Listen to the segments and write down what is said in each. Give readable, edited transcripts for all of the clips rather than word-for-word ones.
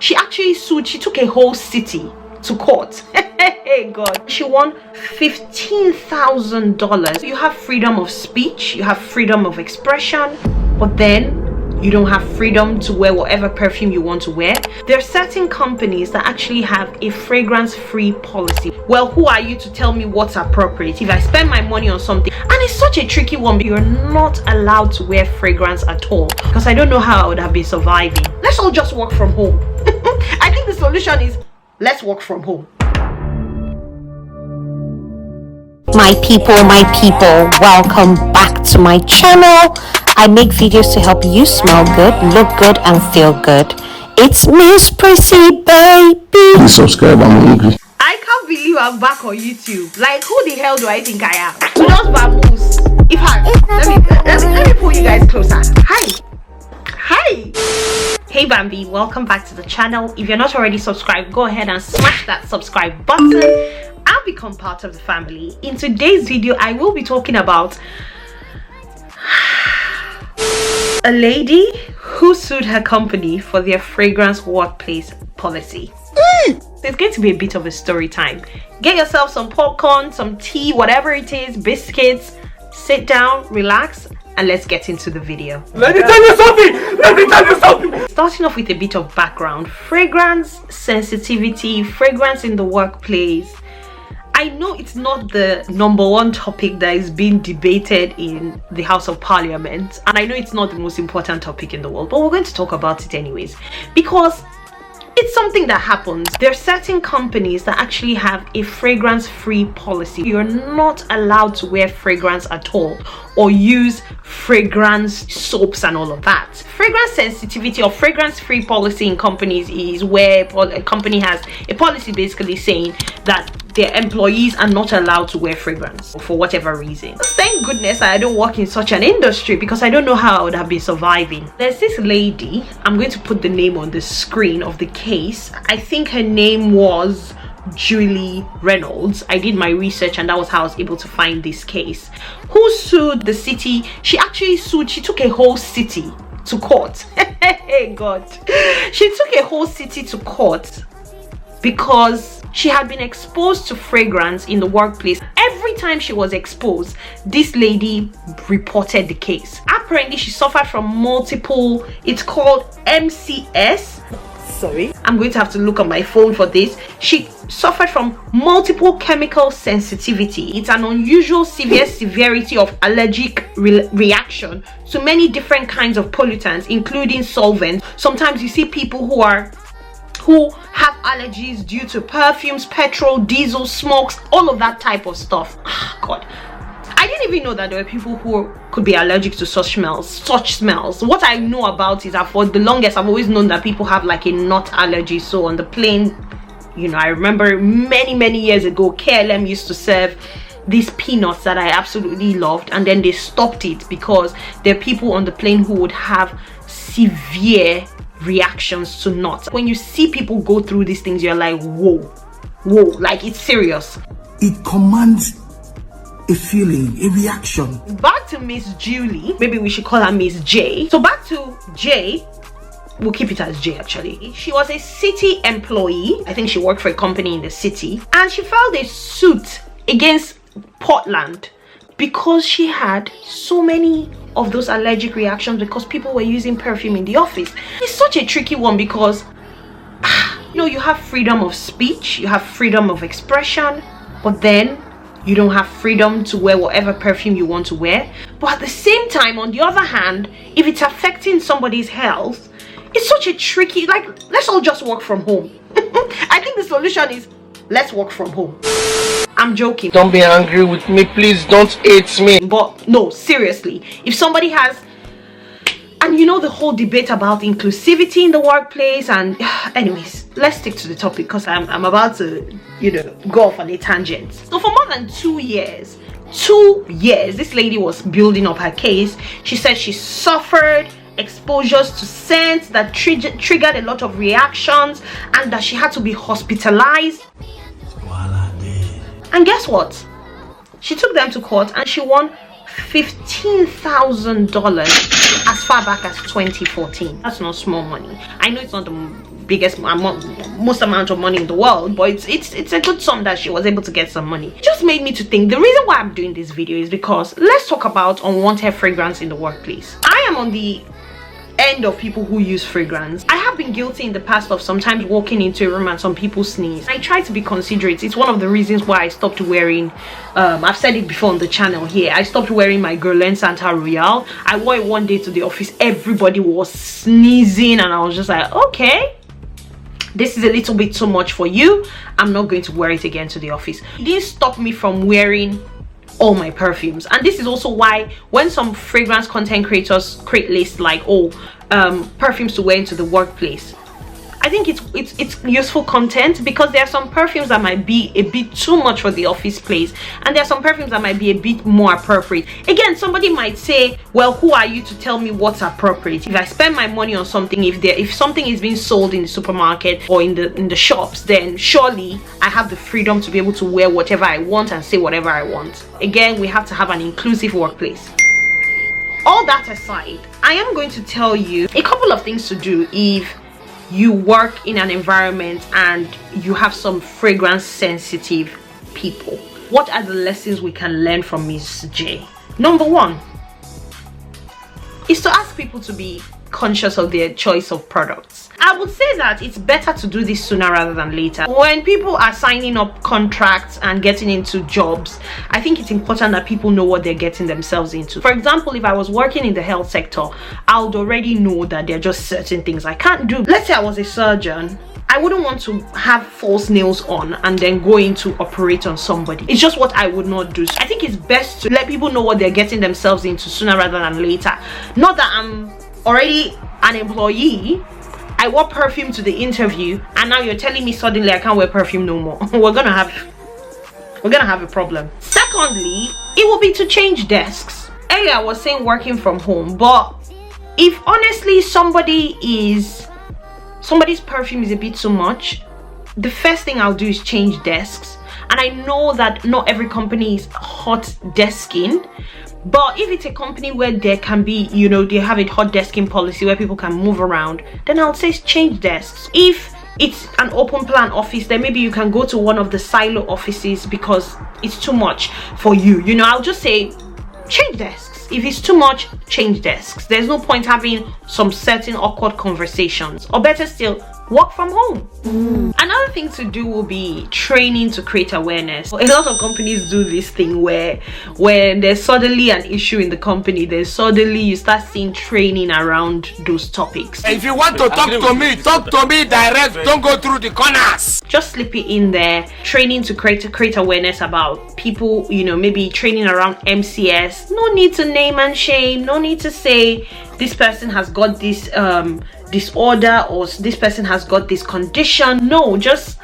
She actually sued. She took a whole city to court. Hey God. She won $15,000. You have freedom of speech, you have freedom of expression, but then you don't have freedom to wear whatever perfume you want to wear. There are certain companies that actually have a fragrance-free policy. Well, who are you to tell me what's appropriate? If I spend my money on something, and it's such a tricky one, you're not allowed to wear fragrance at all, because I don't know how I would have been surviving. Let's all just work from home. I think the solution is let's work from home. My people, welcome back to my channel. I make videos to help you smell good, look good, and feel good. It's Miss Prissy, baby. Please subscribe, I'm hungry. I can't believe I'm back on YouTube. Like, who the hell do I think I am? Just vamoose. If I let me pull you guys closer. Hi. Hey Bambi, welcome back to the channel. If you're not already subscribed, go ahead and smash that subscribe button and become part of the family. In today's video, I will be talking about a lady who sued her company for their fragrance workplace policy. It's going to be a bit of a story time. Get yourself some popcorn, some tea, whatever it is, biscuits, sit down, relax, and let's get into the video. Let me tell you something! Starting off with a bit of background. Fragrance sensitivity, fragrance in the workplace. I know it's not the #1 topic that is being debated in the House of Parliament, and I know it's not the most important topic in the world, but we're going to talk about it anyways, because it's something that happens. There are certain companies that actually have a fragrance-free policy. You're not allowed to wear fragrance at all or use fragrance soaps and all of that. Fragrance sensitivity or fragrance-free policy in companies is where a company has a policy basically saying that their employees are not allowed to wear fragrance for whatever reason. Thank goodness I don't work in such an industry, because I don't know how I would have been surviving. There's this lady, I'm going to put the name on the screen of the case. I think her name was Julie Reynolds. I did my research and that was how I was able to find this case. Who sued the city? She actually sued, she took a whole city to court. Hey God. She took a whole city to court because she had been exposed to fragrance in the workplace. Every time she was exposed, this lady reported the case. Apparently she suffered from multiple, it's called MCS. Sorry, I'm going to have to look on my phone for this. She suffered from multiple chemical sensitivity. It's an unusual severe severity of allergic reaction to many different kinds of pollutants, including solvents. Sometimes you see people who have allergies due to perfumes, petrol, diesel, smokes, all of that type of stuff. God, I didn't even know that there were people who could be allergic to such smells. What I know about is that for the longest I've always known that people have like a nut allergy. So on the plane, you know, I remember many years ago KLM used to serve these peanuts that I absolutely loved, and then they stopped it because there are people on the plane who would have severe reactions to nuts. When you see people go through these things, you're like, whoa, like it's serious. It commands a feeling, a reaction. Back to Miss Julie, maybe we should call her Miss J. So back to J, we'll keep it as J actually. She was a city employee. I think she worked for a company in the city, and she filed a suit against Portland because she had so many of those allergic reactions because people were using perfume in the office. It's such a tricky one because you know, you have freedom of speech, you have freedom of expression, but then you don't have freedom to wear whatever perfume you want to wear. But at the same time, on the other hand, if it's affecting somebody's health, it's such a tricky, like, let's all just work from home. I think the solution is let's work from home. I'm joking. Don't be angry with me, please don't hate me. But no, seriously, if somebody has, and you know the whole debate about inclusivity in the workplace, and anyways, let's stick to the topic because I'm about to, you know, go off on a tangent. So for more than 2 years, this lady was building up her case. She said she suffered exposures to scents that triggered a lot of reactions, and that she had to be hospitalized. And guess what? She took them to court and she won $15,000 as far back as 2014. That's not small money. I know it's not the biggest most amount of money in the world, but it's a good sum that she was able to get some money. It just made me to think, the reason why I'm doing this video is because let's talk about unwanted fragrance in the workplace. I am on the end of people who use fragrance. I have been guilty in the past of sometimes walking into a room and some people sneeze. I try to be considerate. It's one of the reasons why I stopped wearing I've said it before on the channel here, I stopped wearing my Guerlain Santa Royale. I wore it one day to the office, everybody was sneezing and I was just like, okay, this is a little bit too much for you. I'm not going to wear it again to the office. It didn't stop me from wearing all my perfumes. And this is also why when some fragrance content creators create lists like, oh, perfumes to wear into the workplace, I think it's useful content, because there are some perfumes that might be a bit too much for the office place and there are some perfumes that might be a bit more appropriate. Again, somebody might say, well, who are you to tell me what's appropriate? If I spend my money on something, if something is being sold in the supermarket or in the shops, then surely I have the freedom to be able to wear whatever I want and say whatever I want. Again, we have to have an inclusive workplace. All that aside, I am going to tell you a couple of things to do if you work in an environment and you have some fragrance sensitive people. What are the lessons we can learn from Ms. J? Number one is to ask people to be conscious of their choice of products. I would say that it's better to do this sooner rather than later. When people are signing up contracts and getting into jobs, I think it's important that people know what they're getting themselves into. For example, if I was working in the health sector, I would already know that there are just certain things I can't do. Let's say I was a surgeon, I wouldn't want to have false nails on and then go in to operate on somebody. It's just what I would not do. So I think it's best to let people know what they're getting themselves into sooner rather than later. Not that I'm already an employee, I wore perfume to the interview and now you're telling me suddenly I can't wear perfume no more. we're gonna have a problem. Secondly, it will be to change desks. Earlier I was saying working from home, but if honestly somebody's perfume is a bit too much, the first thing I'll do is change desks. And I know that not every company is hot desking, but if it's a company where there can be, you know, they have a hot desking policy where people can move around, then I'll say change desks. If it's an open plan office, then maybe you can go to one of the silo offices because it's too much for you. You know, I'll just say change desks. If it's too much, change desks. There's no point having some certain awkward conversations, or better still, work from home. Another thing to do will be training to create awareness. A lot of companies do this thing where when there's suddenly an issue in the company, then suddenly you start seeing training around those topics. If you want to talk to me direct, don't go through the corners. Just slip it in there. Training to create awareness about people, you know, maybe training around MCS. No need to name and shame, no need to say this person has got this disorder or this person has got this condition. No, just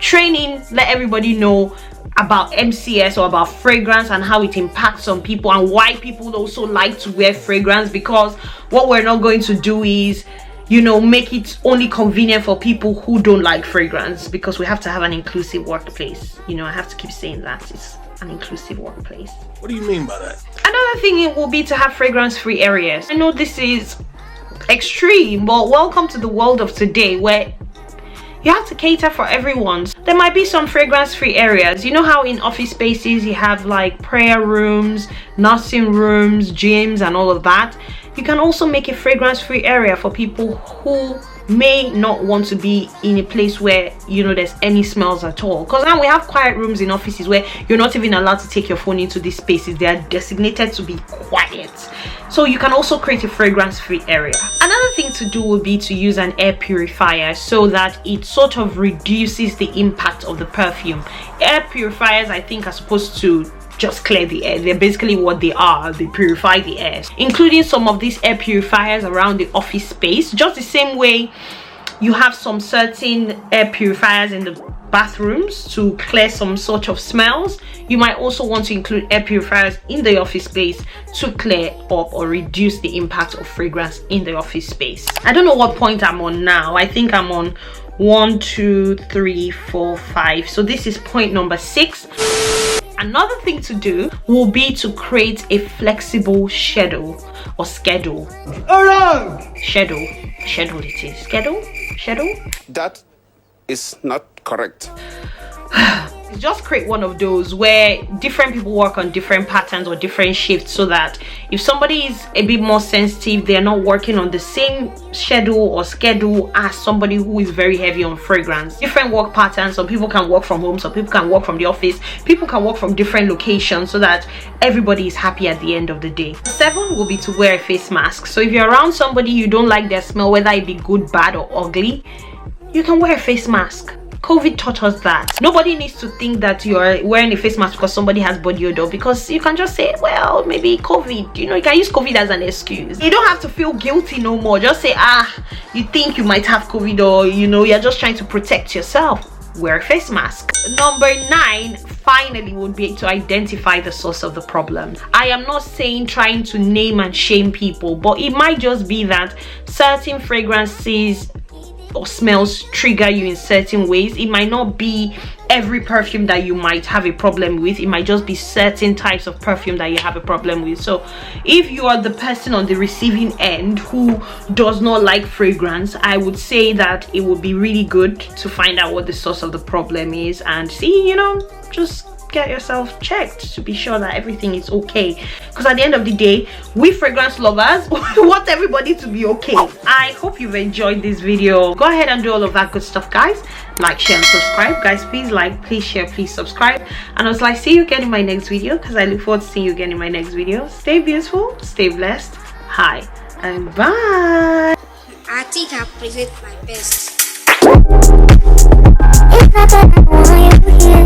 training, let everybody know about MCS or about fragrance and how it impacts on people and why people also like to wear fragrance, because what we're not going to do is, you know, make it only convenient for people who don't like fragrance, because we have to have an inclusive workplace. You know, I have to keep saying that it's an inclusive workplace. What do you mean by that? Another thing it will be to have fragrance-free areas. I know this is extreme, but welcome to the world of today where you have to cater for everyone. There might be some fragrance-free areas. You know how in office spaces you have like prayer rooms, nursing rooms, gyms and all of that? You can also make a fragrance-free area for people who may not want to be in a place where, you know, there's any smells at all, because now we have quiet rooms in offices where you're not even allowed to take your phone into these spaces. They are designated to be quiet, so you can also create a fragrance-free area. Another thing to do would be to use an air purifier so that it sort of reduces the impact of the perfume. Air purifiers, I think, are supposed to just clear the air. They're basically what they are. They purify the air, including some of these air purifiers around the office space. Just the same way you have some certain air purifiers in the bathrooms to clear some sort of smells, you might also want to include air purifiers in the office space to clear up or reduce the impact of fragrance in the office space. I don't know what point I'm on now. I think I'm on 1, 2, 3, 4, 5. So this is point number 6. Another thing to do will be to create a flexible schedule or schedule. Schedule it is. Schedule. That is not correct. Just create one of those where different people work on different patterns or different shifts, so that if somebody is a bit more sensitive, they're not working on the same schedule as somebody who is very heavy on fragrance. Different work patterns. Some people can work from home, some people can work from the office, people can work from different locations, so that everybody is happy at the end of the day. 7 will be to wear a face mask. So if you're around somebody you don't like their smell, whether it be good, bad or ugly, you can wear a face mask. COVID taught us that. Nobody needs to think that you're wearing a face mask because somebody has body odor, because you can just say, well, maybe COVID, you can use COVID as an excuse. You don't have to feel guilty no more. Just say, you think you might have COVID, or you're just trying to protect yourself. Wear a face mask. Number 9 finally would be to identify the source of the problem. I am not saying trying to name and shame people, but it might just be that certain fragrances or smells trigger you in certain ways. It might not be every perfume that you might have a problem with. It might just be certain types of perfume that you have a problem with. So if you are the person on the receiving end who does not like fragrance, I would say that it would be really good to find out what the source of the problem is and see, just get yourself checked to be sure that everything is okay, because at the end of the day, we fragrance lovers want everybody to be okay. I hope you've enjoyed this video. Go ahead and do all of that good stuff, guys. Like, share and subscribe. Guys, please like, please share, please subscribe, and I was like, see you again in my next video, because I look forward to seeing you again in my next video. Stay beautiful, stay blessed. Hi and bye. I think I present my best. It's not that I want you here.